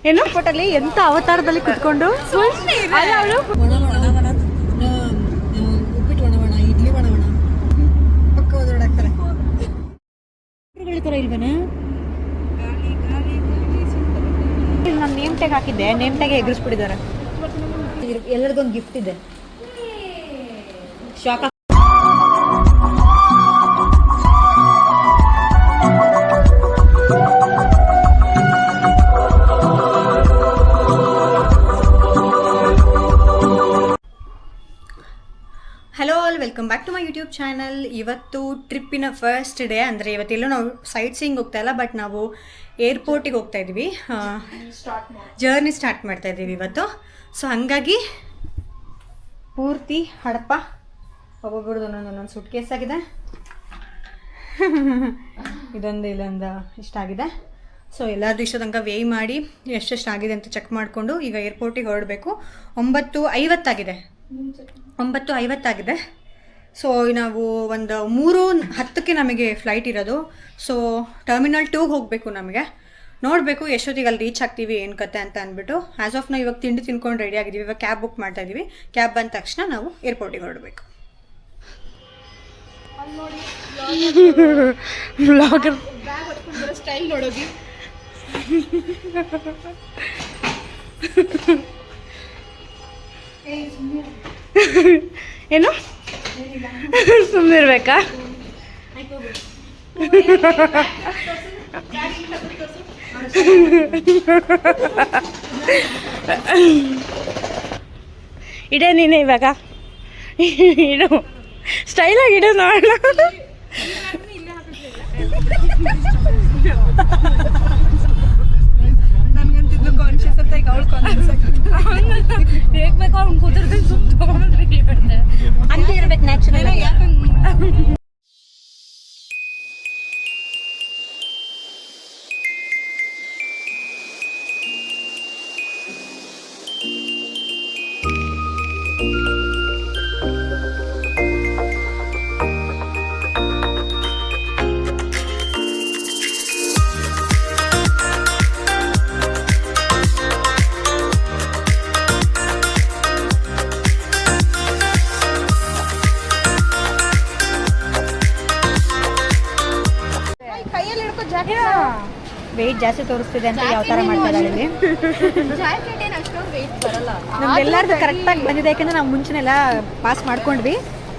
ಏನು ಫೋಟೋಲಿ ಎಂತ ಅವತಾರದಲ್ಲಿ ಕುತ್ಕೊಂಡು ಉಪ್ಪಿಟ್ಟು ಒಣವಣ ಇಡ್ಲಿ ಒಣವಣ ಪಕ್ಕ ಓದಾಡ್ತಾರೆ ಇಲ್ವೇನೆ. ನಾನು ನೇಮ್ ಟ್ಯಾಗ್ ಹಾಕಿದ್ದೆ, ನೇಮ್ ಟ್ಯಾಗ್ ಎಗರಿಸ್ಬಿಟ್ಟಿದ್ದಾರೆ. ಎಲ್ಲರಿಗೊಂದು ಗಿಫ್ಟ್ ಇದೆ. Shock. Hello all, welcome back to my YouTube channel. ಇವತ್ತು ಟ್ರಿಪ್ಪಿನ ಫಸ್ಟ್ ಡೇ, ಅಂದರೆ ಇವತ್ತೆಲ್ಲೂ ನಾವು ಸೈಟ್ ಸೀಯಿಂಗ್ ಹೋಗ್ತಾ ಇಲ್ಲ, ಬಟ್ ನಾವು ಏರ್ಪೋರ್ಟಿಗೆ ಹೋಗ್ತಾ ಇದ್ವಿ. ಜರ್ನಿ ಸ್ಟಾರ್ಟ್ ಮಾಡ್ತಾ ಇದ್ದೀವಿ ಇವತ್ತು. ಸೊ ಹಾಗಾಗಿ ಪೂರ್ತಿ ಹಡಪ ಒಬ್ಬೊಬ್ಬರದ್ದು ಒಂದೊಂದು ಸೂಟ್ ಕೇಸ್ ಆಗಿದೆ. ಇದೊಂದು ಇಲ್ಲೊಂದು ಇಷ್ಟಾಗಿದೆ. ಸೊ ಎಲ್ಲಾದರೂ ಇಷ್ಟ ತನಕ ವೇ ಮಾಡಿ ಎಷ್ಟೆಷ್ಟು ಆಗಿದೆ ಅಂತ ಚೆಕ್ ಮಾಡಿಕೊಂಡು ಈಗ ಏರ್ಪೋರ್ಟಿಗೆ ಹೊರಡಬೇಕು. 9:50 ಸೊ ನಾವು ಒಂದು 3:10 ನಮಗೆ ಫ್ಲೈಟ್ ಇರೋದು. ಸೊ ಟರ್ಮಿನಲ್ 2ಗೆ ಹೋಗಬೇಕು. ನಮಗೆ ನೋಡಬೇಕು ಎಷ್ಟೊತ್ತಿಗೆ ಅಲ್ಲಿ ರೀಚ್ ಆಗ್ತೀವಿ, ಏನು ಕತೆ ಅಂತ ಅಂದ್ಬಿಟ್ಟು. ಆ್ಯಸ್ ಆಫ್ ನಾವು ಇವಾಗ ತಿಂಡಿ ತಿನ್ಕೊಂಡು ರೆಡಿ ಆಗಿದ್ದೀವಿ. ಇವಾಗ ಕ್ಯಾಬ್ ಬುಕ್ ಮಾಡ್ತಾ ಇದ್ದೀವಿ. ಕ್ಯಾಬ್ ಬಂದ ತಕ್ಷಣ ನಾವು ಏರ್ಪೋರ್ಟಿಗೆ ಹೊರಡಬೇಕು. ಬ್ಲಾಗರ್ ಸ್ಟೈಲ್ ನೋಡೋಗಿ ಏನು ಸುಮ್ಮನೆ ಇರ್ಬೇಕಾ? ಇಡೇ ನೀನೇ ಇವಾಗ ಇಡು, ಸ್ಟೈಲಾಗಿ ಇಡು ನೋಡೋಣ. ನನ್ಗಂತಿದ್ದು ಕಾನ್ಶಿಯಸ್ ಅಂತ ಈಗ ಅವಳು ಕಾನ್ಶಿಯಸ್ ಹೇಗ್ ಬೇಕೋ ಅವ್ನು ಕೂತಿರ್ತೀನಿ ಸುಮ್ಮನೆ ತೊಗೊಂಡ್ರೆ ಹಂಗೆ ಇರ್ಬೇಕು ನ್ಯಾಚುರಲ್. ವೆಯ್ಟ್ ಜಾಸ್ತಿ ತೋರಿಸ್ತಿದೆ ಅಂತ ಯಾವ ಥರ ಮಾಡ್ತಾ ಇದ್ದಾಳೆ ಇಲ್ಲಿ. ನಮ್ದೆಲ್ಲರದು ಕರೆಕ್ಟಾಗಿ ಬಂದಿದೆ, ಯಾಕೆಂದ್ರೆ ನಾವು ಮುಂಚೆನೆಲ್ಲ ಪಾಸ್ ಮಾಡ್ಕೊಂಡ್ವಿ.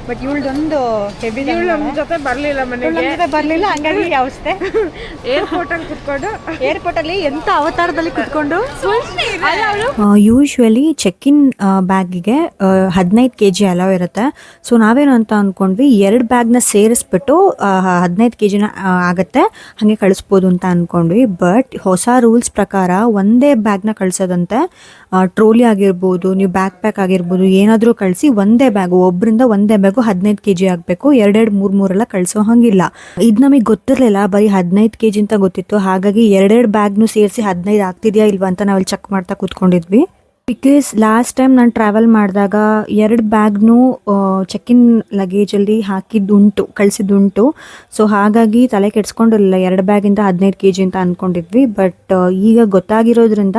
ಬಟ್ ಇವಳದೊಂದು ಹೆವಿ ಜೊತೆ ಬರಲಿಲ್ಲ, ಮನೆಗೆ ಬರಲಿಲ್ಲ. ಹಂಗಾಗಿ ಅವಸ್ಥೆ. ಏರ್ಪೋರ್ಟಲ್ಲಿ ಎಂಥ ಅವತಾರದಲ್ಲಿ ಕುತ್ಕೊಂಡು ಯೂಶ್ವಲಿ ಚೆಕ್ ಇನ್ ಬ್ಯಾಗಿಗೆ 15 kg ಅಲೋ ಇರುತ್ತೆ. ಸೊ ನಾವೇನು ಅಂತ ಅಂದ್ಕೊಂಡ್ವಿ, 2 ಬ್ಯಾಗ್ನ ಸೇರಿಸ್ಬಿಟ್ಟು 15 kg ಆಗುತ್ತೆ, ಹಾಗೆ ಕಳಿಸ್ಬೋದು ಅಂತ ಅಂದ್ಕೊಂಡ್ವಿ. ಬಟ್ ಹೊಸ ರೂಲ್ಸ್ ಪ್ರಕಾರ ಒಂದೇ ಬ್ಯಾಗ್ನ ಕಳಿಸೋದಂತೆ. ಟ್ರೋಲಿ ಆಗಿರ್ಬೋದು, ನೀವು ಬ್ಯಾಕ್ ಪ್ಯಾಕ್ ಆಗಿರ್ಬೋದು, ಏನಾದರೂ ಕಳಿಸಿ ಒಂದೇ ಬ್ಯಾಗು, ಒಬ್ಬರಿಂದ ಒಂದೇ ಬ್ಯಾಗು 15 kg ಆಗಬೇಕು. 2-2, 3-3 ಎಲ್ಲ ಕಳಿಸೋ ಹಂಗಿಲ್ಲ. ಇದು ನಮಗೆ ಗೊತ್ತಿರಲಿಲ್ಲ, ಬರೀ 15 kg ಅಂತ ಗೊತ್ತಿತ್ತು. ಹಾಗಾಗಿ 2-2 ಬ್ಯಾಗ್ನು ಸೇರಿಸಿ 15 ಆಗ್ತಿದೆಯಾ ಇಲ್ವಾ ಅಂತ ನಾವಲ್ಲಿ ಚೆಕ್ ಮಾಡ್ತಾ ಕೂತ್ಕೊಂಡಿದ್ವಿ. ಬಿಕಾಸ್ ಲಾಸ್ಟ್ ಟೈಮ್ ನಾನು ಟ್ರಾವೆಲ್ ಮಾಡಿದಾಗ 2 ಬ್ಯಾಗ್ನು ಚೆಕ್ ಇನ್ ಲಗೇಜಲ್ಲಿ ಕಳಿಸಿದ್ದುಂಟು. ಸೊ ಹಾಗಾಗಿ ತಲೆ ಕೆಡ್ಸ್ಕೊಂಡಿರಲಿಲ್ಲ, 2 ಬ್ಯಾಗಿಂದ 15 kg ಅಂತ ಅಂದ್ಕೊಂಡಿದ್ವಿ. ಬಟ್ ಈಗ ಗೊತ್ತಾಗಿರೋದ್ರಿಂದ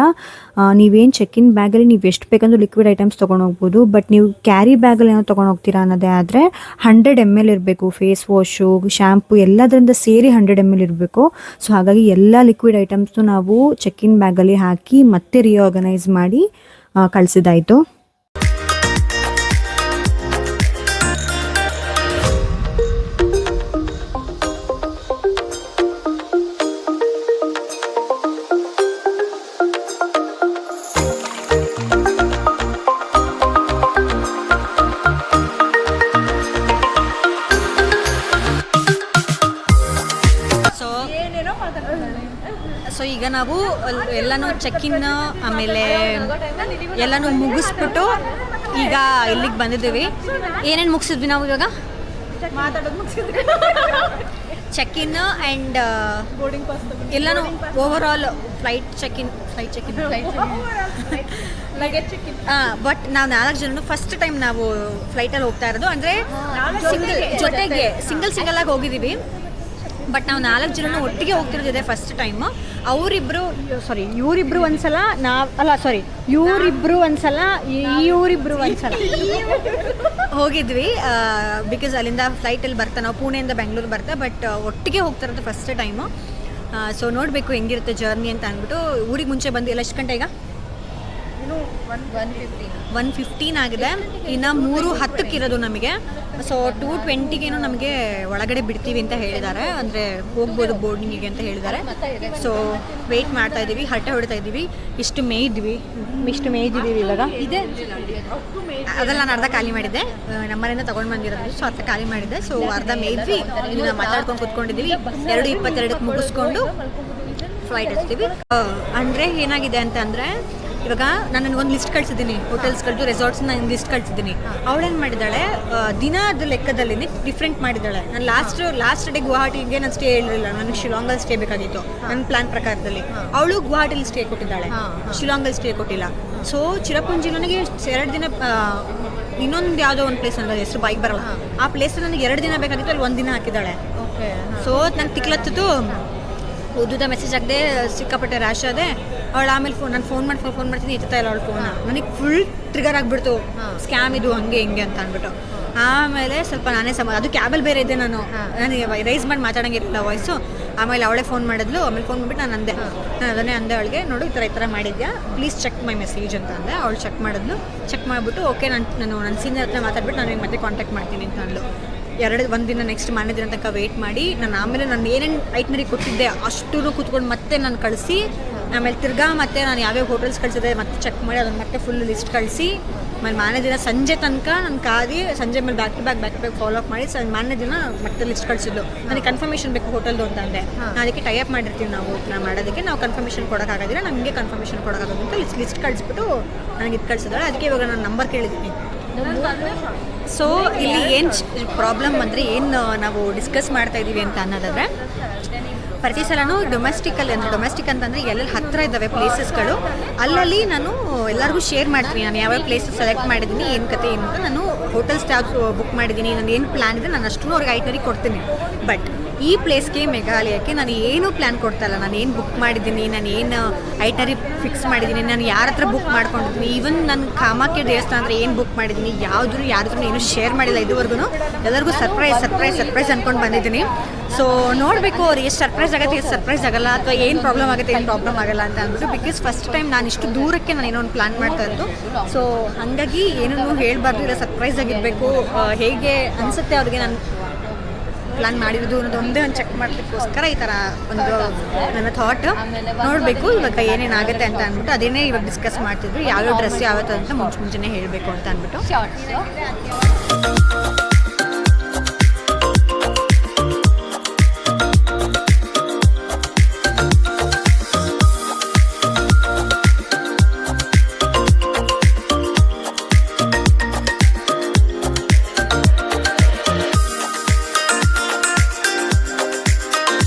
ನೀವೇನು ಚೆಕ್ ಇನ್ ಬ್ಯಾಗಲ್ಲಿ ನೀವು ಎಷ್ಟು ಬೇಕಂದ್ರೂ ಲಿಕ್ವಿಡ್ ಐಟಮ್ಸ್ ತೊಗೊಂಡೋಗ್ಬೋದು. ಬಟ್ ನೀವು ಕ್ಯಾರಿ ಬ್ಯಾಗಲ್ಲಿ ಏನೋ ತೊಗೊಂಡೋಗ್ತೀರಾ ಅನ್ನೋದೇ ಆದರೆ 100 ml ಇರಬೇಕು. ಫೇಸ್ ವಾಶು, ಶ್ಯಾಂಪು ಎಲ್ಲದರಿಂದ ಸೇರಿ 100 ml ಇರಬೇಕು. ಸೊ ಹಾಗಾಗಿ ಎಲ್ಲ ಲಿಕ್ವಿಡ್ ಐಟಮ್ಸ್ನು ನಾವು ಚೆಕ್ ಇನ್ ಬ್ಯಾಗಲ್ಲಿ ಹಾಕಿ ಮತ್ತೆ ರಿಆರ್ಗನೈಸ್ ಮಾಡಿ ಕಳಿಸಿದಾಯಿತು. ಸೊ ಈಗ ನಾವು ಎಲ್ಲನೂ ಚೆಕ್ಕಿನ್ ಆಮೇಲೆ ಎಲ್ಲನೂ ಮುಗಿಸ್ಬಿಟ್ಟು ಈಗ ಇಲ್ಲಿಗೆ ಬಂದಿದ್ದೀವಿ. ಏನೇನು ಮುಗಿಸಿದ್ವಿ ನಾವು ಇವಾಗ? ಚೆಕ್ಕಿನ್ ಆ್ಯಂಡ್ ಎಲ್ಲನೂ over all flight check-in but ನಾವು 4 ಜನ ಫಸ್ಟ್ ಟೈಮ್ ನಾವು ಫ್ಲೈಟಲ್ಲಿ ಹೋಗ್ತಾ ಇರೋದು. ಅಂದರೆ ಸಿಂಗಲ್ ಆಗಿ ಹೋಗಿದ್ದೀವಿ. ಬಟ್ ನಾವು 4 ಜನ ಒಟ್ಟಿಗೆ ಹೋಗ್ತಿರೋದಿದೆ ಫಸ್ಟ್ ಟೈಮ್. ಇವರಿಬ್ರು ಒಂದ್ಸಲ ಇವರಿಬ್ರು ಒಂದ್ಸಲ ಇವರಿಬ್ರು ಒಂದ್ಸಲ ಹೋಗಿದ್ವಿ. ಬಿಕಾಸ್ ಅಲ್ಲಿಂದ ಫ್ಲೈಟಲ್ಲಿ ಬರ್ತಾ ನಾವು ಪುಣೆಯಿಂದ ಬೆಂಗಳೂರು ಬರ್ತಾ, ಬಟ್ ಒಟ್ಟಿಗೆ ಹೋಗ್ತಾ ಇರೋದು ಫಸ್ಟ್ ಟೈಮು. ಸೊ ನೋಡಬೇಕು ಹೆಂಗಿರುತ್ತೆ ಜರ್ನಿ ಅಂತ ಅಂದ್ಬಿಟ್ಟು. ಊರಿಗೆ ಮುಂಚೆ ಬಂದು ಎಲ್ಲ ಎಷ್ಟು ಗಂಟೆ ಈಗ 1:15 ಆಗಿದೆ. ಇನ್ನು 3:10 ಇರೋದು ನಮಗೆ. ಸೊ 2:20ಗೇನೋ ನಮಗೆ ಒಳಗಡೆ ಬಿಡ್ತೀವಿ ಅಂತ ಹೇಳಿದ್ದಾರೆ, ಅಂದರೆ ಹೋಗ್ಬೋದು ಬೋರ್ಡಿಂಗಿಗೆ ಅಂತ ಹೇಳಿದ್ದಾರೆ. ಸೊ ವೆಯ್ಟ್ ಮಾಡ್ತಾ ಇದ್ದೀವಿ, ಹರಟೆ ಹೊಡಿತಾ ಇದ್ದೀವಿ. ಇಷ್ಟು ಮೇಯ್ದಿದ್ದೀವಿ ಇವಾಗ. ಇದೆ ಅದೆಲ್ಲ ನಾನು ಅರ್ಧ ಖಾಲಿ ಮಾಡಿದ್ದೆ, ನಮ್ಮನೆಯಿಂದ ತೊಗೊಂಡು ಬಂದಿರೋದು. ಸೊ ಅರ್ಧ ಖಾಲಿ ಮಾಡಿದ್ದೆ. ಸೊ ಅರ್ಧ ಮೇಯ್ದ್ವಿ, ಇದನ್ನ ಮಾತಾಡ್ಕೊಂಡು ಕೂತ್ಕೊಂಡಿದ್ದೀವಿ. 2:22ಕ್ಕೆ ಮುಗಿಸ್ಕೊಂಡು ಫ್ಲೈಟ್ ಹಚ್ತೀವಿ. ಅಂದರೆ ಏನಾಗಿದೆ ಅಂತ ಅಂದರೆ, ಇವಾಗ ನಾನು ಒಂದು ಲಿಸ್ಟ್ ಕಳಿಸಿದ್ದೀನಿ, ಹೋಟೆಲ್ಸ್ಗಳದ್ದು ರೆಸಾರ್ಟ್ಸ್ ನಾನು ಲಿಸ್ಟ್ ಕಳಿಸಿದ್ದೀನಿ. ಅವಳೇನು ಮಾಡಿದ್ದಾಳೆ, ದಿನದ ಲೆಕ್ಕದಲ್ಲಿ ಡಿಫ್ರೆಂಟ್ ಮಾಡಿದ್ದಾಳೆ. ನಾನು ಲಾಸ್ಟ್ ಡೇ ಗುವಾಹಟಿಗೆ ನಾನು ಸ್ಟೇ ಹೇಳಿರಲಿಲ್ಲ, ನನಗೆ ಶಿಲಾಂಗಲ್ಲಿ ಸ್ಟೇ ಬೇಕಾಗಿತ್ತು ನನ್ನ ಪ್ಲಾನ್ ಪ್ರಕಾರದಲ್ಲಿ. ಅವಳು ಗುವಾಹಟಿಲಿ ಸ್ಟೇ ಕೊಟ್ಟಿದ್ದಾಳೆ, ಶಿಲಾಂಗಲ್ಲಿ ಸ್ಟೇ ಕೊಟ್ಟಿಲ್ಲ. ಸೊ ಚಿರಪುಂಜಿ ನನಗೆ 2 ದಿನ, ಇನ್ನೊಂದು ಯಾವುದೋ ಒಂದು ಪ್ಲೇಸ್ ಅನ್ನೋದು ಹೆಸರು ಬೈಕ್ ಬರಲ್ಲ, ಆ ಪ್ಲೇಸಲ್ಲಿ ನನಗೆ 2 ದಿನ ಬೇಕಾಗಿತ್ತು, ಅಲ್ಲಿ 1 ದಿನ ಹಾಕಿದ್ದಾಳೆ. ಸೊ ನಂಗೆ ತಿಕ್ಲತ್ತಿತ್ತು, ಉದ್ದುದ ಮೆಸೇಜ್ ಆಗದೆ ಸಿಕ್ಕಾಪಟ್ಟೆ ರ್ಯಾಶ್ ಅದೇ. ಅವಳು ಆಮೇಲೆ ನಾನು ಫೋನ್ ಮಾಡ್ತೀನಿ, ಎತ್ತಾ ಇಲ್ಲ ಅವಳು ಫೋನ. ನನಗೆ ಫುಲ್ ಟ್ರಿಗರ್ ಆಗಿಬಿಡ್ತು, ಸ್ಕ್ಯಾಮ್ ಇದು ಹಂಗೆ ಹಿಂಗೆ ಅಂತ ಅಂದ್ಬಿಟ್ಟು. ಆಮೇಲೆ ಸ್ವಲ್ಪ ನಾನೇ ಅದು ಕ್ಯಾಬಲ್ಲಿ ಬೇರೆ ಇದ್ದೆ, ನನಗೆ ರೈಸ್ ಮಾಡಿ ಮಾತಾಡೋಂಗಿರಲಿಲ್ಲ ವಾಯ್ಸು. ಆಮೇಲೆ ಅವಳೇ ಫೋನ್ ಮಾಡಿದ್ಲು. ಆಮೇಲೆ ಫೋನ್ ಮಾಡಿಬಿಟ್ಟು ನಾನು ಅದನ್ನೇ ಅಂದೆ ಅವಳಿಗೆ, ನೋಡು ಈ ಥರ ಮಾಡಿದ್ಯಾ, ಪ್ಲೀಸ್ ಚೆಕ್ ಮೈ ಮೆಸೇಜ್ ಅಂತ ಅಂದೆ. ಅವಳು ಚೆಕ್ ಮಾಡಿದ್ಲು. ಚೆಕ್ ಮಾಡಿಬಿಟ್ಟು ಓಕೆ ನಾನು ನನ್ನ ಸೀನಿಯರ್ ಹತ್ರ ಮಾತಾಡ್ಬಿಟ್ಟು ನಾನು ಮತ್ತೆ ಕಾಂಟ್ಯಾಕ್ಟ್ ಮಾಡ್ತೀನಿ ಅಂತ ಅಂದ್ಲು. 1 ದಿನ ನೆಕ್ಸ್ಟ್ ಮಾರನೇ ದಿನ ತನಕ ವೆಯ್ಟ್ ಮಾಡಿ, ನಾನು ಆಮೇಲೆ ನಾನು ಏನೇನು ಐಟ್ನರಿ ಕೊಟ್ಟಿದ್ದೆ ಅಷ್ಟೂ ಕೂತ್ಕೊಂಡು ಮತ್ತೆ ನಾನು ಕಳಿಸಿ, ಆಮೇಲೆ ತಿರ್ಗಾ ಮತ್ತೆ ನಾನು ಯಾವ್ಯಾವ ಹೋಟೆಲ್ಸ್ ಕಳಿಸಿದೆ ಮತ್ತೆ ಚೆಕ್ ಮಾಡಿ ಅದನ್ನು ಮತ್ತೆ ಫುಲ್ ಲಿಸ್ಟ್ ಕಳಿಸಿ, ಆಮೇಲೆ ಮಾರನೇ ದಿನ ಸಂಜೆ ತನಕ ನಾನು ಕಾದಿ, ಸಂಜೆ ಮೇಲೆ back to back follow up ಮಾಡಿ ಮಾರನೇ ದಿನ ಮತ್ತೆ ಲಿಸ್ಟ್ ಕಳಿಸಿದ್ಲು. ನನಗೆ ಕನ್ಫರ್ಮೇಷನ್ ಬೇಕು ಹೋಟೆಲ್ದು ಅಂತ ಅಂದೆ. ಅದಕ್ಕೆ ಟೈಅಪ್ ಮಾಡಿರ್ತೀವಿ ನಾವು ಮಾಡೋದಕ್ಕೆ, ನಾವು ಕನ್ಫರ್ಮೇಷನ್ ಕೊಡೋಕ್ಕಾಗೋದಿಲ್ಲ, ನಮಗೆ ಕನ್ಫರ್ಮೇಷನ್ ಕೊಡೋಕ್ಕಾಗೋದು ಅಂತ ಲಿಸ್ಟ್ ಕಳಿಸ್ಬಿಟ್ಟು ನನಗೆ ಇದು ಕಳಿಸಿದಾಳೆ. ಅದಕ್ಕೆ ಇವಾಗ ನಾನು ನಂಬರ್ ಕೇಳಿದ್ದೀನಿ. ಸೊ ಇಲ್ಲಿ ಏನು ಪ್ರಾಬ್ಲಮ್ ಅಂದರೆ, ಏನು ನಾವು ಡಿಸ್ಕಸ್ ಮಾಡ್ತಾ ಇದ್ದೀವಿ ಅಂತ ಅನ್ನೋದಾದರೆ, ಪ್ರತಿ ಸಲನೂ ಡೊಮೆಸ್ಟಿಕ್ ಅಂತಂದರೆ ಎಲ್ಲೆಲ್ಲಿ ಹತ್ತಿರ ಇದ್ದಾವೆ ಪ್ಲೇಸಸ್ಗಳು, ಅಲ್ಲಲ್ಲಿ ನಾನು ಎಲ್ಲರಿಗೂ ಶೇರ್ ಮಾಡ್ತೀನಿ. ನಾನು ಯಾವ್ಯಾವ ಪ್ಲೇಸಸ್ ಸೆಲೆಕ್ಟ್ ಮಾಡಿದ್ದೀನಿ, ಏನು ಕತೆ ಏನು ಅಂತ, ನಾನು ಹೋಟೆಲ್ಸ್ ಯಾವ್ದು ಬುಕ್ ಮಾಡಿದ್ದೀನಿ, ನಾನು ಏನು ಪ್ಲ್ಯಾನ್ ಇದೆ ನಾನು ಅಷ್ಟು ಅವ್ರಿಗೆ ಐಟ್ನರಿ ಕೊಡ್ತೀನಿ. ಬಟ್ ಈ ಪ್ಲೇಸ್ಗೆ ಮೇಘಾಲಯಕ್ಕೆ ನಾನು ಏನೂ ಪ್ಲ್ಯಾನ್ ಕೊಡ್ತಾಯಿಲ್ಲ. ನಾನು ಏನು ಬುಕ್ ಮಾಡಿದ್ದೀನಿ, ನಾನು ಏನು ಐಟ್ನರಿ ಫಿಕ್ಸ್ ಮಾಡಿದ್ದೀನಿ, ನಾನು ಯಾರ ಹತ್ರ ಬುಕ್ ಮಾಡ್ಕೊಂಡಿದ್ದೀನಿ, ಈವನ್ ನಾನು ಕಾಮಾಖ್ಯ ದೇವಸ್ಥಾನ ಹತ್ರ ಏನು ಬುಕ್ ಮಾಡಿದ್ದೀನಿ, ಯಾರ್ದ್ರೂ ಏನೂ ಶೇರ್ ಮಾಡಿಲ್ಲ ಇದುವರೆಗೂ. ಎಲ್ಲರಿಗೂ ಸರ್ಪ್ರೈಸ್ ಅಂದ್ಕೊಂಡು ಬಂದಿದ್ದೀನಿ. ಸೊ ನೋಡಬೇಕು ಅವ್ರು ಎಷ್ಟು ಸರ್ಪ್ರೈಸ್ ಆಗುತ್ತೆ, ಎಷ್ಟು ಸರ್ಪ್ರೈಸ್ ಆಗಲ್ಲ, ಅಥವಾ ಏನು ಪ್ರಾಬ್ಲಮ್ ಆಗುತ್ತೆ, ಏನು ಪ್ರಾಬ್ಲಮ್ ಆಗಲ್ಲ ಅಂತ ಅಂದ್ಬಿಟ್ಟು. ಬಿಕಾಸ್ ಫಸ್ಟ್ ಟೈಮ್ ನಾನು ಇಷ್ಟು ದೂರಕ್ಕೆ ನಾನು ಏನೋ ಒಂದು ಪ್ಲ್ಯಾನ್ ಮಾಡ್ತಾ ಇದ್ದು. ಸೊ ಹಾಗಾಗಿ ಏನೂ ಹೇಳಬಾರ್ದು, ಇಲ್ಲ ಸರ್ಪ್ರೈಸ್ ಆಗಿರಬೇಕು. ಹೇಗೆ ಅನಿಸುತ್ತೆ ಅವ್ರಿಗೆ ನಾನು ಪ್ಲ್ಯಾನ್ ಮಾಡಿರೋದು ಅನ್ನೋದು ಒಂದೇ ಒಂದು ಚೆಕ್ ಮಾಡೋದಕ್ಕೋಸ್ಕರ ಈ ಥರ ಒಂದು ನನ್ನ ಥಾಟ್. ನೋಡಬೇಕು ಇವಾಗ ಏನೇನಾಗುತ್ತೆ ಅಂತ ಅಂದ್ಬಿಟ್ಟು. ಅದೇನೇ ಇವಾಗ ಡಿಸ್ಕಸ್ ಮಾಡ್ತಿದ್ರು, ಯಾವ್ಯಾವ ಡ್ರೆಸ್ ಯಾವತ್ತು ಅಂತ ಮುಂಚೆನೇ ಹೇಳಬೇಕು ಅಂತ ಅಂದ್ಬಿಟ್ಟು.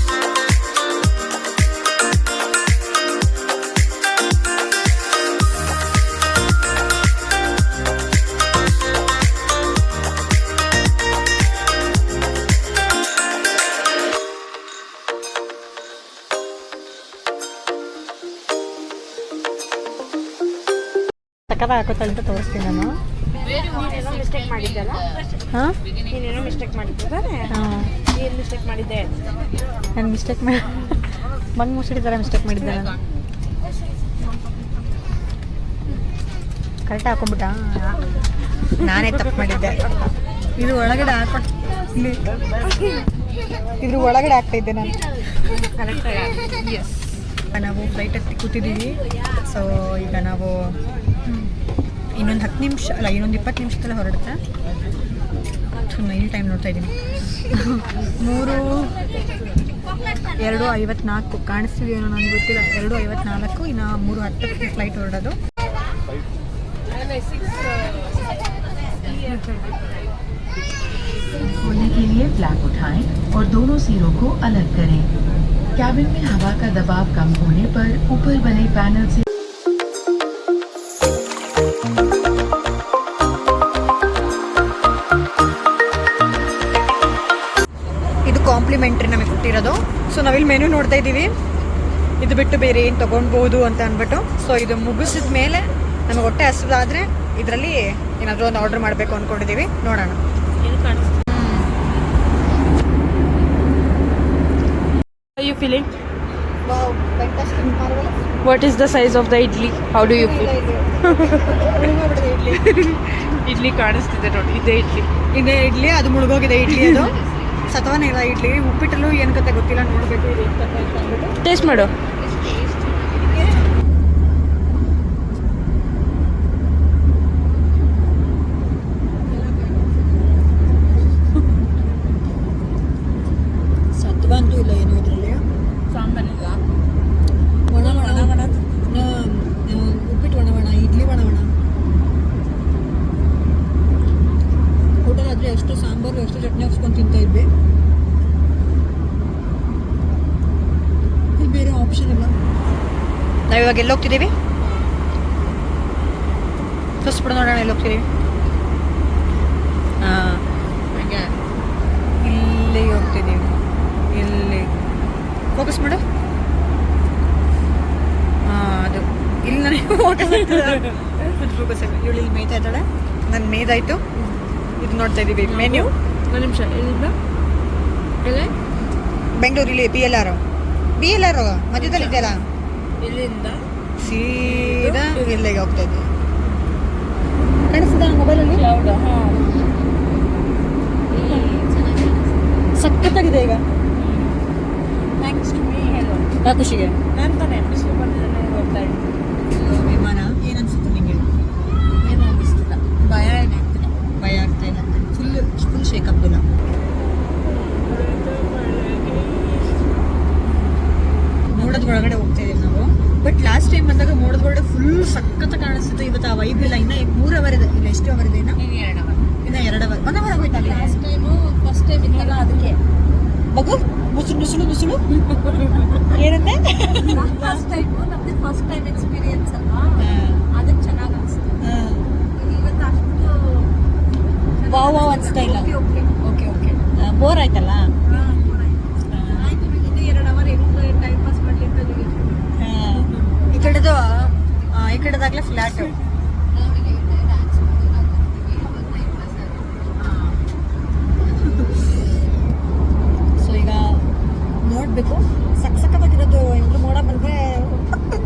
ಸಕ್ಕತ್ತಾಗಿ ಹಾಕೋತಾಳೆ ಅಂತ ತೋರಿಸ್ತೀನಿ ನಾನು. ಮಿಸ್ಟೇಕ್ ಮಾಡಿದ್ದಲ್ಲ, ಹಾಂ ನೀನೇನೋ ಮಿಸ್ಟೇಕ್ ಮಾಡಿದ್ದೆ. ಏನು ಮಿಸ್ಟೇಕ್ ಮಾಡಿದ್ದೆ? ನಾನು ಮಿಸ್ಟೇಕ್ ಮಾಡಿ ಬಂದು ಮುಚ್ಚಿಡಿ ಥರ ಮಿಸ್ಟೇಕ್ ಮಾಡಿದ್ದೆ ನಾನು. ಕರೆಕ್ಟಾಗಿ ಹಾಕೊಂಬಿಟ್ಟ, ನಾನೇ ತಪ್ಪು ಮಾಡಿದ್ದೆ. ಇದು ಒಳಗಡೆ ಹಾಕೊಂಡು ಇದ್ರ ಒಳಗಡೆ ಆಗ್ತಾಯಿದ್ದೆ ನಾನು. ಕರೆಕ್ಟಾಗಿ ಎಸ್. ನಾವು ಫ್ಲೈಟ್ ಹತ್ತಿ ಕೂತಿದ್ದೀವಿ. ಸೊ ಈಗ ನಾವು ಇನ್ನೊಂದು 10 ನಿಮಿಷ ಅಲ್ಲ, ಇನ್ನೊಂದು 20 ನಿಮಿಷದಲ್ಲ ಹೊರಡುತ್ತೆ. ಇಲ್ಲಿ ಟೈಮ್ ನೋಡ್ತಾ ಇದ್ದೀನಿ, 2:54 ಕಾಣಿಸ್ತಿದೆಯೋ ನನಗೆ ಗೊತ್ತಿಲ್ಲ. 2:54, ಇನ್ನು 3:10ಕ್ಕೆ ಫ್ಲೈಟ್ ಹೊರಡೋದು. होने के लिए फ्लैग उठाएं और दोनों सिरों को अलग करें। कैबिन में हवा का दबाव कम होने पर ऊपर बने पैनल से ಇದು ಕಾಂಪ್ಲಿಮೆಂಟ್ರಿ ನಮಗೆ ಹೋಗ್ತಿರೋದು. ಸೊ ನಾವಿಲ್ಲಿ ಮೆನು ನೋಡ್ತಾ ಇದ್ದೀವಿ, ಇದು ಬಿಟ್ಟು ಬೇರೆ ಏನು ತೊಗೊಳ್ಬೋದು ಅಂತ ಅಂದ್ಬಿಟ್ಟು. ಸೊ ಇದು ಮುಗಿಸಿದ ಮೇಲೆ ನಮಗೆ ಹೊಟ್ಟೆ ಹಸಿದಾದರೆ ಇದರಲ್ಲಿ ಏನಾದರೂ ಒಂದು ಆರ್ಡರ್ ಮಾಡಬೇಕು ಅಂದ್ಕೊಂಡಿದ್ದೀವಿ, ನೋಡೋಣ. How are you feeling? What is the size of the idli? How do you feel? Idli ಕಾಣಿಸ್ತಿದೆ ನೋಡಿ, ಇದೇ ಇಡ್ಲಿ. ಇದೇ ಇಡ್ಲಿ, ಅದು ಮುಳುಗೋಗಿದೆ ಇಡ್ಲಿ, ಅದು ಸತ್ವನೇ ಇಲ್ಲ ಇಡ್ಲಿ. ಉಪ್ಪಿಟ್ಟಲ್ಲೂ ಏನು ಕತೆ ಗೊತ್ತಿಲ್ಲ, ನೋಡಬೇಕು ಇದು ಏನು ಕತೆ ಅಂತ ಅಂದ್ಬಿಟ್ಟು. ಟೇಸ್ಟ್ ಮಾಡು. ಸತ್ವ ಅಂತೂ ಇಲ್ಲ ಏನು ಇದರಲ್ಲಿ. ಸಾಂಬಾರಿಲ್ಲ, ಒಣ ಉಪ್ಪಿಟ್ಟು ಒಣವಣ, ಇಡ್ಲಿ ಒಣವಣ. ಹೋಟೆಲ್ ಆದರೆ ಎಷ್ಟು ಸಾಂಬಾರು ಎಷ್ಟು ಚಟ್ನಿ ಹಾಕ್ಸ್ಕೊಂಡು ತಿಂತಾ ಇದ್ವಿ, ಇಲ್ಲಿ ಬೇರೆ ಆಪ್ಷನ್ ಇಲ್ಲ. ನಾವಿವಾಗ ಎಲ್ಲಿ ಹೋಗ್ತಿದ್ದೀವಿ? ಫಸ್ಟ್ ಬಿಡ ನೋಡೋಣ ಎಲ್ಲಿ ಹೋಗ್ತಿದ್ದೀವಿ. ಹಾಗೆ ಇಲ್ಲಿ ಹೋಗ್ತಿದ್ದೀವಿ, ಇಲ್ಲಿ ಫೋಕಸ್ ಮಾಡು. ಅದು ಇಲ್ಲಿ ನನಗೆ ಫೋಕಸ್ ಫೋಕಸ್ ಆಗ ಇವಳು ಇಲ್ಲಿ ಮೇಯ್ತಾ ಇದ್ದಾಳೆ, ನಾನು ಮೇಯ್ದಾಯ್ತು. ಇದು ನೋಡ್ತಾ ಇದ್ದೀವಿ ಮೆನ್ಯೂ. ಒಂದು ನಿಮಿಷ, ಎಲ್ಲಿಂದ ಎಲ್ಲಿ? ಬೆಂಗಳೂರಲ್ಲಿ ಬಿ ಎಲ್ ಆರ್ ಮಧ್ಯದಲ್ಲಿ ಇದೆಯಲ್ಲ, ಇಲ್ಲಿಂದ ಸೀದಾ ಇಲ್ಲಿಗೆ ಹೋಗ್ತಾ ಇದ್ದೀವಿ. ಕಾಣಿಸ್ತಿದ ಮೊಬೈಲಲ್ಲಿ? ಯಾವ್ದು? ಹಾಂ, ಸಖತ್ತಾಗಿದೆ ಈಗ. Thanks to me. ಹೇಳು ಆ ಖುಷಿಗೆ ನಾನು ತಾನೇ ಬಿಸಿಲು ಬಂದಿದ್ದಾನೆ ಹೋಗ್ತಾ ಇದ್ದೀನಿ. ವಿಮಾನ ಏನು ಅನ್ಸುತ್ತೆ ನಿಮಗೆ? ಏನು ಅನ್ನಿಸ್ತಿಲ್ಲ, ಭಯ ಏನಾಗ್ತಿಲ್ಲ. ಭಯ ಆಗ್ತಾ ಇಲ್ಲ, ಫುಲ್ ಶೇಕ್ ಆಗ್ತಿಲ್ಲ. ಮೋಡದ ಒಳಗಡೆ ಹೋಗ್ತಾ ಇದೀವಿ ನಾವು. ಬಟ್ ಲಾಸ್ಟ್ ಟೈಮ್ ಬಂದಾಗ ಮೋಡದ ಒಳಗಡೆ ಫುಲ್ ಸಖತ್ತ ಕಾಣಿಸ್ತಿತ್ತು. ಇವತ್ತು ಆ ವೈಬ್ ಇಲ್ಲ. ಇನ್ನ 3 ಅವರ್ ಇದೆ, ಇಲ್ಲ ಎಷ್ಟು ಅವರ್ ಇದೆ? ಇನ್ನ 2 ಅವರ್. ಇನ್ನ 2 ಅವರ್, 1 ಅವರ್ ಆಗೋಯ್ತಾಗಲಿ. ಫಸ್ಟ್ ಟೈಮ್ ಇತ್ತಲ್ಲ ಅದಕ್ಕೆ. ಬಗು ಮುಸುಳು ಏನಂತೆ? ಫಸ್ಟ್ ಟೈಮ್ ಎಕ್ಸ್ಪೀರಿಯನ್ಸ್ ಅಲ್ವಾ, ಅದಕ್ಕೆ ಚೆನ್ನಾಗಿ ಅನಿಸ್ತು. ಇವತ್ತು ಅಷ್ಟು ವಾವ್ ಅನ್ಸ್ತಾ ಇಲ್ಲ. ಓಕೆ ಬೋರ್ ಆಯ್ತಲ್ಲ. ಆಯ್ತು, ಇನ್ನು 2 ಅವರ್ ಹೆಂಗೆ ಟೈಮ್ ಪಾಸ್ ಮಾಡಲಿ ಅಂತ ಈ ಕಡೆದಾಗ್ಲೇ ಫ್ಲಾಟ್. ಸೊ ಈಗ ನೋಡಬೇಕು, ಸಕ್ಕತ್ತಾಗಿರೋದು. ಏನಾದ್ರು ಮೋಡ ಬಂದರೆ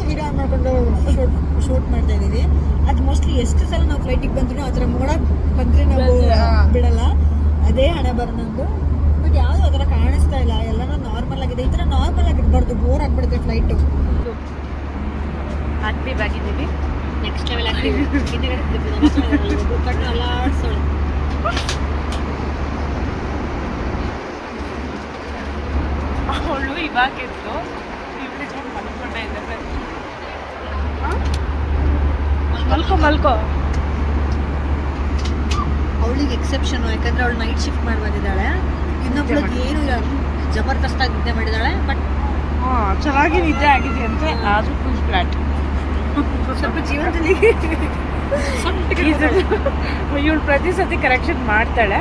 ವಿಡಿಯೋ ಆನ್ ಮಾಡಿಕೊಂಡು ಶೂಟ್ ಮಾಡ್ತಾ ಇದ್ದೀವಿ. ಅದು ಮೋಸ್ಟ್ಲಿ ಎಷ್ಟು ಸಲ ನಾವು ಫ್ಲೈಟಿಗೆ ಬಂದ್ರೂ ಆ ಥರ ಮೋಡ ಬಂದರೆ ನಾವು ಬಿಡಲ್ಲ, ಅದೇ ಹಣೆ ಬರ ನಮ್ಮದು. ಬಟ್ ಯಾವುದು ಆ ಥರ ಕಾಣಿಸ್ತಾ ಇಲ್ಲ, ಎಲ್ಲನೂ ನಾರ್ಮಲ್ ಆಗಿದೆ. ಈ ಥರ ನಾರ್ಮಲ್ ಆಗಿರ್ಬಾರ್ದು, ಬೋರ್ ಆಗಿಬಿಡುತ್ತೆ ಫ್ಲೈಟು. ಹ್ಯಾಪಿ ಆಗಿದ್ದೀವಿ. ನೆಕ್ಸ್ಟ್ ಲೆವೆಲ್ ಆಗ್ತೀವಿ. ಕಣ್ಣು ಅಲ್ಲಾಡ್ಸೋಳು. ಅವಳು ಇವಾಗಿತ್ತು, ಇವಳಿಗೆ ಮಲ್ಕೊಂಡೇ ಇದ್ದಾರೆ. ಮಲ್ಕೋ ಅವಳಿಗೆ ಎಕ್ಸೆಪ್ಷನ್, ಯಾಕಂದ್ರೆ ಅವಳು ನೈಟ್ ಶಿಫ್ಟ್ ಮಾಡಿ ಬಂದಿದ್ದಾಳೆ. ಇನ್ನೊಬ್ಳಿಗೆ ಏನು ಇಲ್ಲ, ಜಬರ್ದಸ್ತಾಗಿ ನಿದ್ದೆ ಮಾಡಿದ್ದಾಳೆ. ಬಟ್ ಚೆನ್ನಾಗಿ ನಿದ್ದೆ ಆಗಿದೆ ಅಂತೆ, ಆದರೂ ಫುಲ್ ಫ್ಲಾಟ್. ಸ್ವಲ್ಪ ಜೀವನದಲ್ಲಿ ಇವಳು ಪ್ರತಿ ಸತಿ ಕರೆಕ್ಷನ್ ಮಾಡ್ತಾಳೆ,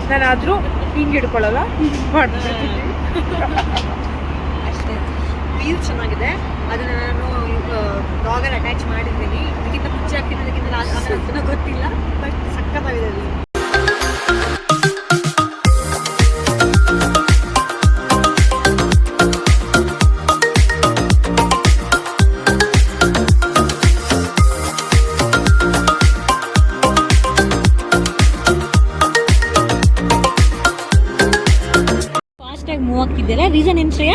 ನಾನು ಆದರೂ ಹಿಂಗೆ ಹಿಡ್ಕೊಳ್ಳಲ್ಲ, ಹಿಂಗೆ ಮಾಡ್ತೀನಿ ಅಷ್ಟೇ. ವ್ಯೂ ಚೆನ್ನಾಗಿದೆ, ಅದನ್ನು ನಾನು ಬ್ಲಾಗಲ್ಲಿ ಅಟ್ಯಾಚ್ ಮಾಡಿದ್ದೀನಿ. ಅದಕ್ಕಿಂತ ಮುಂಚೆ ಆಗ್ತೀನಿ, ಅದಕ್ಕಿಂತ ಅದನ್ನು ಗೊತ್ತಿಲ್ಲ. ಬಟ್ ಸಕ್ಕತ್ತಾಗಿದೆ ಅದು. ಫಾಸ್ಟಾಗಿ ಮೂವ್ ಆಗ್ತಿದ್ದೀರಾ? ರೀಸನ್ ಏನು ಶ್ರೇಯ?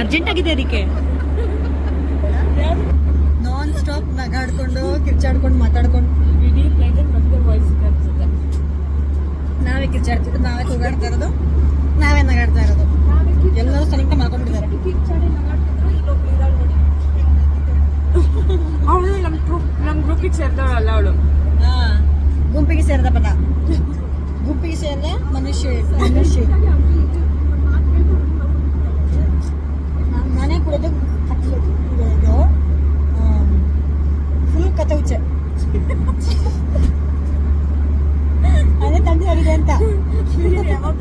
ಅರ್ಜೆಂಟ್ ಆಗಿದೆ ಅದಕ್ಕೆ. ನಾನ್ ಸ್ಟಾಪ್ ನಗಾಡ್ಕೊಂಡು ಕಿರ್ಚಾಡ್ಕೊಂಡು ಮಾತಾಡ್ಕೊಂಡು ಇಡೀ ಫ್ಲೈಟಲ್ಲಿ ಮತ್ತೆ ವಾಯ್ಸ್ ಅನ್ಸುತ್ತೆ. ನಾವೇ ಕಿರ್ಚಾಡ್ತಿದ್ದು, ನಾವೇ ಕೂಗಾಡ್ತಾ ಇರೋದು, ನಾವೇ ನಗಾಡ್ತಾ ಇರೋದು. ಎಲ್ಲರೂ ಸಲಿಂಟ ಮಾಡ್ಕೊಂಡಿದ್ದಾರೆ. ಅವಳು ನಮ್ಮ ಗ್ರೂಪಿಗೆ ಸೇರ್ತಾಳಲ್ಲ ಅವಳು. ಗುಂಪಿಗೆ ಸೇರಿದ ಪದ, ಗುಂಪಿಗೆ ಸೇರಿದ ಮನುಷ್ಯ. ನಾನೇ ಕುಡಿದು ಫುಲ್ ಕತೆ ಹುಚ್ಚೆ. ಅದೇ ತಂದೆ ಆಗಿದೆ ಅಂತ. ಯಾವಾಗ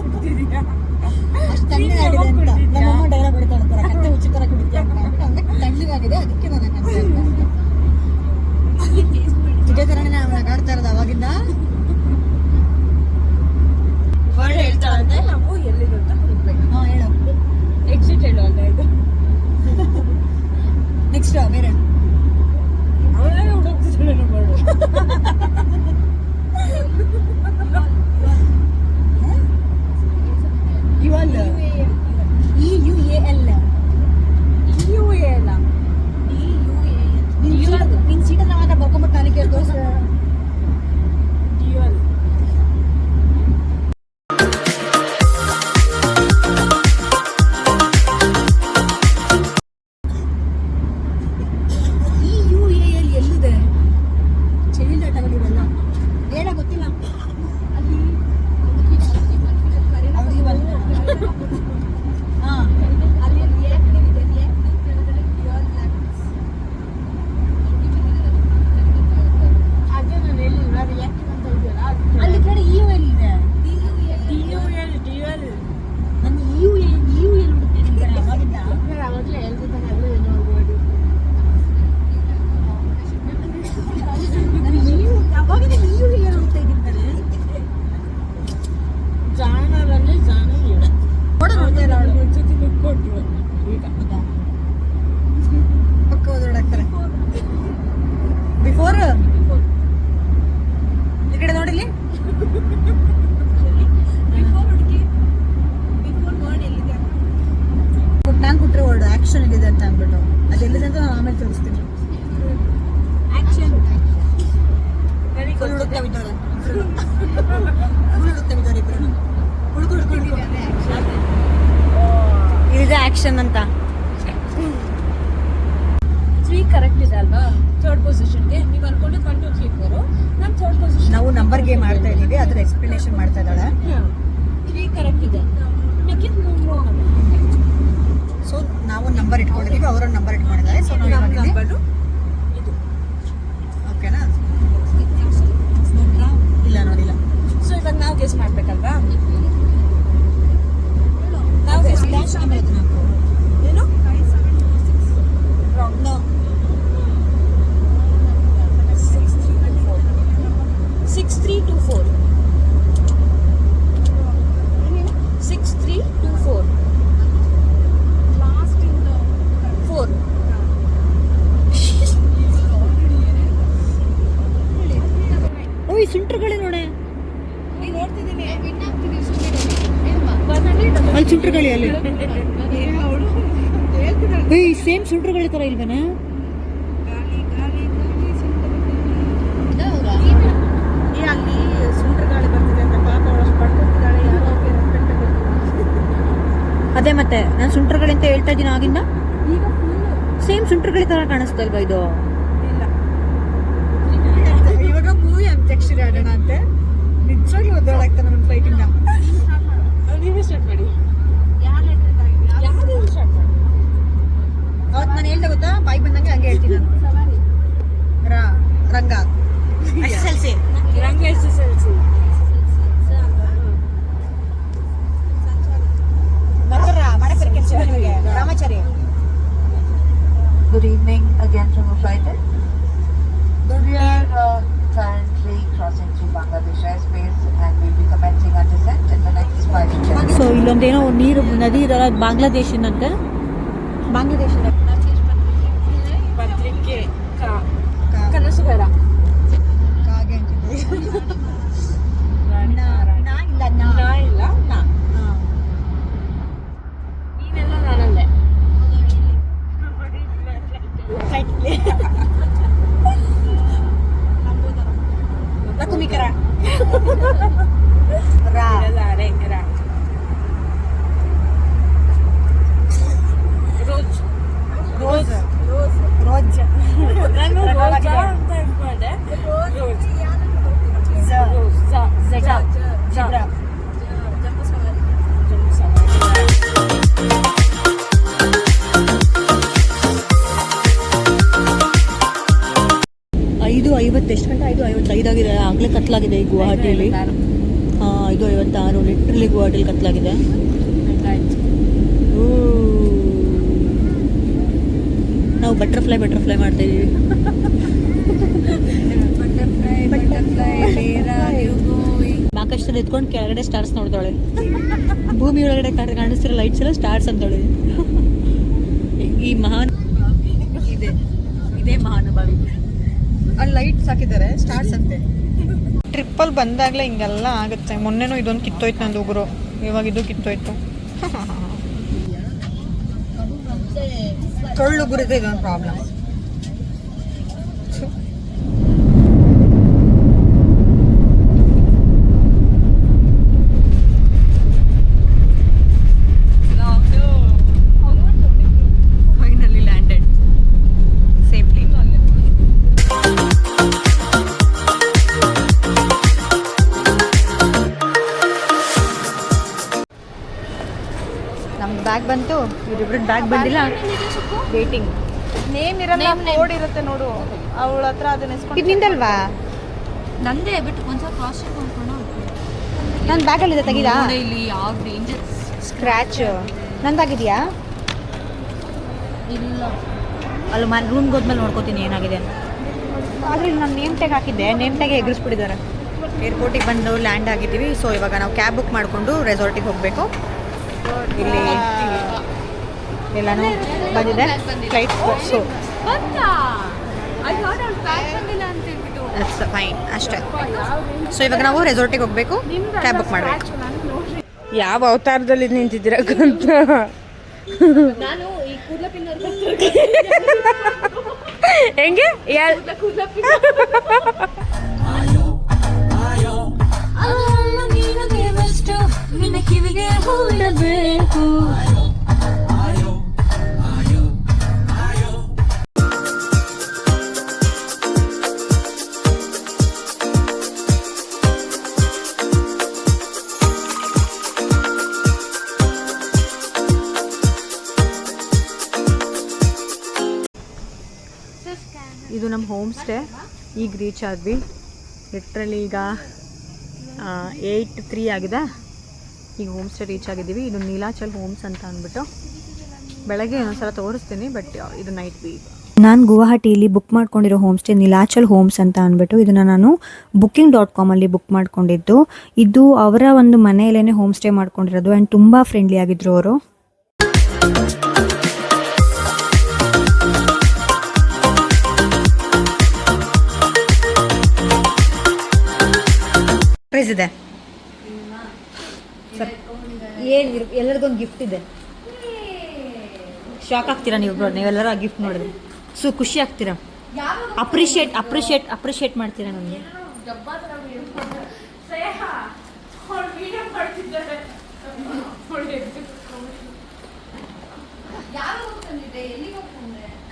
ಅಂತ ಅಂದ್ಬಿಟ್ಟು ಅದೆಲ್ಲಿದೆ ಅಂತ ನಾನು ಆಮೇಲೆ ತೋರಿಸ್ತೀನಿ. ಫುಲ್ ಹುಡುಕ್ತಾವಿದ್ದವ್ರೆ ಇಬ್ಬರು ಇದಿದೆ ಆಕ್ಷನ್ ಅಂತ. 3 ಕರೆಕ್ಟ್ ಇದೆ ಅಲ್ವಾ ಥರ್ಡ್ ಪೊಸಿಷನ್ಗೆ? ನೀವು ಅನ್ಕೊಂಡು 1 2 3 4 ನಾನು ಥರ್ಡ್ ಪೊಸಿಷನ್. ನಾವು ನಂಬರ್ ಗೇಮ್ ಮಾಡ್ತಾ ಇದೀವಿ, ಅದ್ರ ಎಕ್ಸ್ಪ್ಲನೇಷನ್ ಮಾಡ್ತಾ ಇದ್ದಾಳೆ. 3 ಕರೆಕ್ಟ್ ಇದೆ, ಮಿಕ್ಕಿದ್ದು 3 ಸೊ ನಾವು ನಂಬರ್ ಇಟ್ಕೊಂಡಿದೀವಿ, ಅವರೊಂದು ನಂಬರ್ ಇಟ್ಕೊಂಡಿದ್ದಾರೆ. ಸೊ ನಾವು ನಮ್ಮ ಇವಾಗ ನಂಬರು ಇದು. ಓಕೆನಾ? ಇಲ್ಲ ನೋಡಿಲ್ಲ. ಸೊ ಇವಾಗ ನಾವು ಗೆಸ್ ಮಾಡ್ಬೇಕಲ್ವಾ? ನಾವು ಗೆಸ್ ಏನು ರಾಂಗ್. No 6324 6324 lost in 4. ಓಯ್ ಸುಂಟ್ರಗಳೇ ನೋಡೆ, ನೋಡ್ತಿದ್ದೀನಿ. ಅಲ್ಲಿ ಸುಂಟ್ರಗಳಿ ಅಲ್ಲಿ. ಏಯ್ ಸೇಮ್ ಸುಂಟ್ರಗಳಿ ತರ ಇಲ್ವೇನೆ? ಅಲ್ಲಿ ಸುಂಟ್ರ ಗಾಳಿ ಬರ್ತಿದೆ ಅಂತ ಪಾಪ ಅವಳಷ್ಟು ಪಡ್ಕೊತಿದ್ದಾಳೆ. ಯಾರೋ ರೆಸ್ಪೆಕ್ಟ್. ಅದೇ ಮತ್ತೆ ನಾನು ಸುಂಟ್ರಗಳಿ ಅಂತ ಹೇಳ್ತಾ ಇದ್ದೀನಿ ಆಗಿಂದ. ಈಗ ಫುಲ್ಲು ಸೇಮ್ ಸುಂಟ್ರಗಳಿ ತರ ಕಾಣಿಸ್ತಾ ಇಲ್ವಾ ಇದು? ಇಲ್ಲ. ಇವಾಗ ಮೂವಿ ಅಂತ್ಯಾಕ್ಷರಿ ಆಡೋಣ ಅಂತೆ. ನಿಜವಾಗ್ಲೂ ಒದ್ದಾಡಾಗ್ತಾನೆ ನನ್ನ ಫೈಟಿಂದ. ನೀವೇ ಸ್ಟಾರ್ಟ್ ಮಾಡಿ. ಯಾರು ಸ್ಟಾರ್ಟ್ ಮಾಡಿ? ಅವತ್ತು ನಾನು ಹೇಳ್ದೆ ಗೊತ್ತಾ, ಬಾಯಿ ಬಂದಂಗೆ ಹಂಗೆ ಹೇಳ್ತೀನಿ ನಾನು. ರಂಗ SSLC. Ranga SSLC. Ramachari. Good evening again from the flight. We are currently crossing through Bangladesh airspace and we'll be commencing our descent in the next 5 to 10 minutes. So ಇಲ್ಲೊಂದೇನೋ ನೀರು ನದಿ ಇದರ ಬಾಂಗ್ಲಾದೇಶಿನಂತೆ. ಬಾಂಗ್ಲಾದೇಶದ ಪತ್ರಿಕೆ ಕನಸುಗಾರ. ಕಾಗೆ ಅಂತಿದ್ದೆ. ನಾ ಇಲ್ಲ ನಾ. ನೀನೆಲ್ಲ ನಾನಲ್ಲೇ. ಲಕುಮಿಕರ. Rose rose. ರೋಜ್. ನಾನು ರೋಜಾ ಅಂತ ಇಟ್ಕೊಂಡೆ. ರೋಜ್. ರೋಜ್. ಜಿಬ್ರಾ. ಜಂಬೂ ಸವಾರಿ. ಐದು 50 ಎಷ್ಟು ಗಂಟೆ? 5:55 ಆಗಿದೆ. ಆಗಲೇ ಕತ್ಲಾಗಿದೆ ಈ ಗುವಾಹಟಿಯಲ್ಲಿ. 5:56 ಲಿಟ್ರಲಿ ಗುವಾಹಟಿಲಿ ಕತ್ಲಾಗಿದೆ. ನಾವು ಬಟರ್ಫ್ಲೈ ಮಾಡ್ತಾ ಇದೀವಿ. ಆಕಾಶದಲ್ಲಿ ಎತ್ಕೊಂಡು ಕೆಳಗಡೆ ಸ್ಟಾರ್ಸ್ ನೋಡ್ತಾಳೆ. ಭೂಮಿ ಒಳಗಡೆ ಕಾಣಿಸ್ತಿರೋ ಲೈಟ್ಸ್ ಎಲ್ಲ ಸ್ಟಾರ್ಸ್ ಅಂತಾಳೆ. ಈ ಮಹಾನ್ ಇದೇ ಮಹಾನುಭಾವಿ. ಅಲ್ಲಿ ಲೈಟ್ಸ್ ಹಾಕಿದ್ದಾರೆ, ಸ್ಟಾರ್ಸ್ ಅಂತೆ. ಟ್ರಿಪ್ಪಲ್ಲಿ ಬಂದಾಗಲೇ ಹಿಂಗೆಲ್ಲ ಆಗುತ್ತೆ. ಮೊನ್ನೆನೂ ಇದೊಂದು ಕಿತ್ತೋಯ್ತು ನಂದು ಉಗುರು, ಇವಾಗ ಇದು ಕಿತ್ತೋಯ್ತು. ಟೊಳ್ಳು ಗುರಿದೆ ಇದೊಂದು ಪ್ರಾಬ್ಲಮ್. Finally landed safely. ನಮ್ದು ಬ್ಯಾಗ್ ಬಂತು, ಇವರಿಬ್ರದ್ದು ಬ್ಯಾಗ್ ಬಂದಿಲ್ಲ. ವೇಟಿಂಗ್. ನೇಮ್ ಇರಲ್ಲ, ಕೋಡ್ ಇರುತ್ತೆ ನೋಡು. ಅವಳ ಹತ್ರ ಅದನ್ನ ಇದು ನಿಂದಲ್ವಾ? ನಂದೇ ಬಿಟ್ಟು ಒಂದ್ಸಲ ಕ್ರಾಸ್ ಚೆಕ್ ಮಾಡ್ಕೊಂಡು ನನ್ನ ಬ್ಯಾಗಲ್ಲಿದೆ, ತೆಗೀರಾ? ಇಲ್ಲಿ ಯಾವ ಡೇಂಜರ್ ಸ್ಕ್ರ್ಯಾಚ್ ನಂದಾಗಿದೆಯಾ? ಇಲ್ಲ. ಅಲ್ಲಿ ರೂಮ್ಗೆ ಹೋದ್ಮೇಲೆ ನೋಡ್ಕೋತೀನಿ ಏನಾಗಿದೆ ಅಂತ. ಆದರೆ ಇಲ್ಲಿ ನಾನು ನೇಮ್ ಟ್ಯಾಗ್ ಹಾಕಿದ್ದೆ, ನೇಮ್ ಟ್ಯಾಗೆ ಎಗರಿಸ್ಬಿಟ್ಟಿದ್ದಾರೆ. ಏರ್ಪೋರ್ಟಿಗೆ ಬಂದು ಲ್ಯಾಂಡ್ ಆಗಿದ್ದೀವಿ. ಸೊ ಇವಾಗ ನಾವು ಕ್ಯಾಬ್ ಬುಕ್ ಮಾಡಿಕೊಂಡು ರೆಸಾರ್ಟಿಗೆ ಹೋಗಬೇಕು. ಇಲ್ಲಿ ಎಲ್ಲನೂ ಬಂದಿದೆ, ಫ್ಲೈಟ್ ಬಸ್ಸು. ಫೈನ್ ಅಷ್ಟೇ. ಸೊ ಇವಾಗ ನಾವು ರೆಸಾರ್ಟಿಗೆ ಹೋಗಬೇಕು, ಕ್ಯಾಬ್ ಬುಕ್ ಮಾಡಬೇಕು. ಯಾವ ಅವತಾರದಲ್ಲಿ ನಿಂತಿದ್ದೀರ ಗೊತ್ತ? ನಾನು ಈ ಕೂದಲ ಪಿನ್ನೋರ್ ಹೆಂಗೆ ಕೂದಲ ಪಿನ್ ನಿನ್ನ ಕಿವಿಗೆ ಹೂಡಬೇಕು. ಇದು ನಮ್ಮ ಹೋಮ್ ಸ್ಟೇ. ಈಗ ರೀಚ್ ಆದ್ವಿ. ಲಿಟ್ರಲಿ ಈಗ 8:03 ಆಗಿದೆ. ಈಗ ಹೋಮ್ ಸ್ಟೇ ರೀಚ್ ಆಗಿದ್ದೀವಿ. ಇದು ನೀಲಾಚಲ್ ಹೋಮ್ಸ್ ಅಂತ ಅಂದ್ಬಿಟ್ಟು ಬೆಳಗ್ಗೆ ಇನ್ನೊಂದ್ಸಲ ತೋರಿಸ್ತೀನಿ, ಬಟ್ ಇದು ನೈಟ್ ವ್ಯೂ. ನಾನು ಗುವಾಹಟಿಯಲ್ಲಿ ಬುಕ್ ಮಾಡ್ಕೊಂಡಿರೋ ಹೋಮ್ ಸ್ಟೇ ನೀಲಾಚಲ್ ಹೋಮ್ಸ್ ಅಂತ ಅಂದ್ಬಿಟ್ಟು ಇದನ್ನು ನಾನು booking.com ಅಲ್ಲಿ ಬುಕ್ ಮಾಡ್ಕೊಂಡಿದ್ದು. ಇದು ಅವರ ಒಂದು ಮನೆಯಲ್ಲೇ ಹೋಮ್ ಸ್ಟೇ ಮಾಡ್ಕೊಂಡಿರೋದು ಆ್ಯಂಡ್ ತುಂಬ ಫ್ರೆಂಡ್ಲಿ ಆಗಿದ್ರು ಅವರು. ಪ್ರೈಸ್ ಇದೆ ಏನು ಎಲ್ಲರಿಗೊಂದು ಗಿಫ್ಟ್ ಇದೆ. ಶಾಕ್ ಆಗ್ತೀರಾ ನೀವೆಲ್ಲರೂ ಆ ಗಿಫ್ಟ್ ನೋಡಿದ್ರೆ. ಖುಷಿ ಆಗ್ತೀರಾ, ಅಪ್ರಿಷಿಯೇಟ್ ಮಾಡ್ತೀರಾ ನನಗೆ.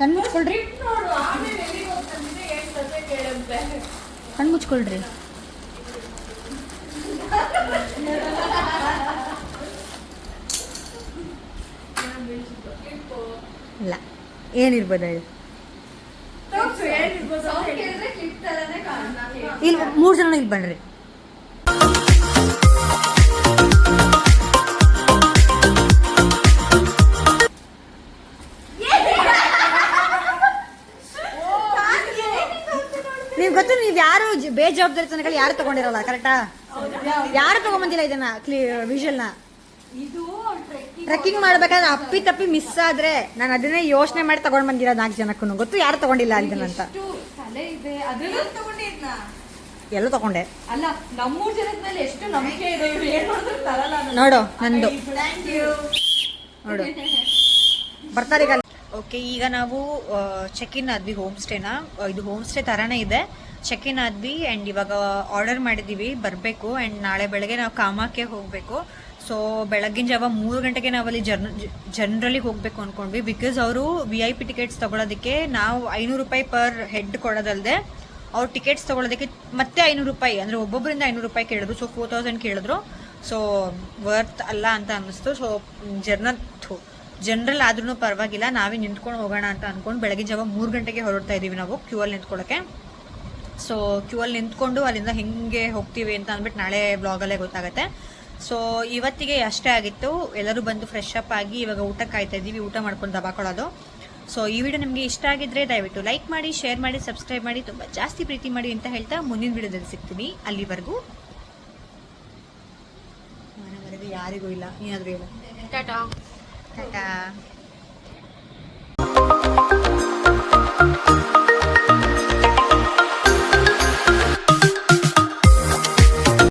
ಕಣ್ಮುಚ್ಕೊಳ್ರಿ, ಕಣ್ಮುಚ್ಕೊಳ್ರಿ. ಇಲ್ಲ, ಏನಿರ್ಬೋದು ಹೇಳಿ. ಇಲ್ಲಿ 3 ಜನ ಇಲ್ಲಿ ಬನ್ರಿ. ನೀವು ಗೊತ್ತು, ನೀವು ಯಾರು ಬೇಜವಾಬ್ದಾರಿ ತನಕ ಯಾರು ತಗೊಂಡಿರಲ್ಲ. ಕರೆಕ್ಟಾ? ಯಾರು ತಗೊಂಬಂದಿಲ್ಲ ಇದನ್ನ ವಿಷಲ್ನ. ಟ್ರೆಕ್ಕಿಂಗ್ ಮಾಡ್ಬೇಕಾದ್ರೆ ಅಪ್ಪಿ ತಪ್ಪಿ ಮಿಸ್ ಆದ್ರೆ ನಾನು ಅದನ್ನೇ ಯೋಚನೆ ಮಾಡಿ ತಗೊಂಡ್ ಬಂದಿರೋ 4 ಜನಕ್ಕೂ ಗೊತ್ತು ಯಾರು ತಗೊಂಡಿಲ್ಲ ಇದನ್ನಂತ. ಎಲ್ಲ ತಗೊಂಡೆ. ಅಲ್ಲ, ನಮ್ಮೂರ್ ಜನದ ಮೇಲೆ ಎಷ್ಟು ನಂಬಿಕೆ ಇದೆ, ಇವ್ರು ಏನ್ ಮಾಡಿದ್ರು ತರಲ್ಲ. ನೋಡು ನಂದು, ನೋಡು ಬರ್ತಾರೆ ಈಗ. ಓಕೆ, ಈಗ ನಾವು ಚೆಕ್ ಇನ್ ಆದ್ವಿ ಹೋಮ್ ಸ್ಟೇನ. ಇದು ಹೋಮ್ ಸ್ಟೇ ಥರನೇ ಇದೆ. ಚೆಕ್ ಇನ್ ಆದ್ವಿ ಆ್ಯಂಡ್ ಇವಾಗ ಆರ್ಡರ್ ಮಾಡಿದ್ದೀವಿ, ಬರಬೇಕು. ಆ್ಯಂಡ್ ನಾಳೆ ಬೆಳಗ್ಗೆ ನಾವು ಕಾಮಾಕ್ಕೆ ಹೋಗಬೇಕು. ಸೊ ಬೆಳಗ್ಗಿನ ಜಾವ 3 ಗಂಟೆಗೆ ನಾವಲ್ಲಿ ಜನರಲಿ ಹೋಗಬೇಕು ಅಂದ್ಕೊಂಡ್ವಿ. ಬಿಕಾಸ್ ಅವರು VIP ಟಿಕೆಟ್ಸ್ ತೊಗೊಳೋದಕ್ಕೆ ನಾವು 500 ರೂಪಾಯಿ ಪರ್ ಹೆಡ್ ಕೊಡೋದಲ್ಲದೆ ಅವ್ರು ಟಿಕೆಟ್ಸ್ ತೊಗೊಳೋದಕ್ಕೆ ಮತ್ತೆ 500 ರೂಪಾಯಿ, ಅಂದರೆ ಒಬ್ಬೊಬ್ಬರಿಂದ 500 ರೂಪಾಯಿ ಕೇಳಿದ್ರು. ಸೊ 4000 ಕೇಳಿದ್ರು. ಸೊ ವರ್ತ್ ಅಲ್ಲ ಅಂತ ಅನ್ನಿಸ್ತು. ಸೊ ಜನರಲ್ ಆದ್ರೂ ಪರವಾಗಿಲ್ಲ, ನಾವೇ ನಿಂತ್ಕೊಂಡು ಹೋಗೋಣ ಅಂತ ಅಂದ್ಕೊಂಡು ಬೆಳಗಿನ ಜಾವ 3 ಗಂಟೆಗೆ ಹೊರಡ್ತಾ ಇದ್ದೀವಿ ನಾವು ಕ್ಯೂ ಅಲ್ಲಿ ನಿಂತ್ಕೊಳ್ಳೋಕ್ಕೆ. ಸೊ ಕ್ಯೂ ಅಲ್ಲಿ ನಿಂತ್ಕೊಂಡು ಅಲ್ಲಿಂದ ಹೆಂಗೆ ಹೋಗ್ತೀವಿ ಅಂತ ಅಂದ್ಬಿಟ್ಟು ನಾಳೆ ಬ್ಲಾಗಲ್ಲೇ ಗೊತ್ತಾಗುತ್ತೆ. ಸೊ ಇವತ್ತಿಗೆ ಅಷ್ಟೇ ಆಗಿತ್ತು. ಎಲ್ಲರೂ ಬಂದು ಫ್ರೆಶ್ ಅಪ್ ಆಗಿ ಇವಾಗ ಊಟಕ್ಕೆ ಕಾಯ್ತಾ ಇದ್ದೀವಿ, ಊಟ ಮಾಡ್ಕೊಂಡು ದಬಾಕೊಳ್ಳೋದು. ಸೊ ಈ ವಿಡಿಯೋ ನಿಮಗೆ ಇಷ್ಟ ಆಗಿದ್ರೆ ದಯವಿಟ್ಟು ಲೈಕ್ ಮಾಡಿ, ಶೇರ್ ಮಾಡಿ, ಸಬ್ಸ್ಕ್ರೈಬ್ ಮಾಡಿ, ತುಂಬ ಜಾಸ್ತಿ ಪ್ರೀತಿ ಮಾಡಿ ಅಂತ ಹೇಳ್ತಾ ಮುಂದಿನ ವಿಡಿಯೋದಲ್ಲಿ ಸಿಗ್ತೀನಿ. ಅಲ್ಲಿವರೆಗೂ ಮನೆವರೆಗೂ ಯಾರಿಗೂ ಇಲ್ಲ, ಏನಾದರೂ ಇಲ್ಲ. ಟಾಟಾ. ಟಾಟಾ.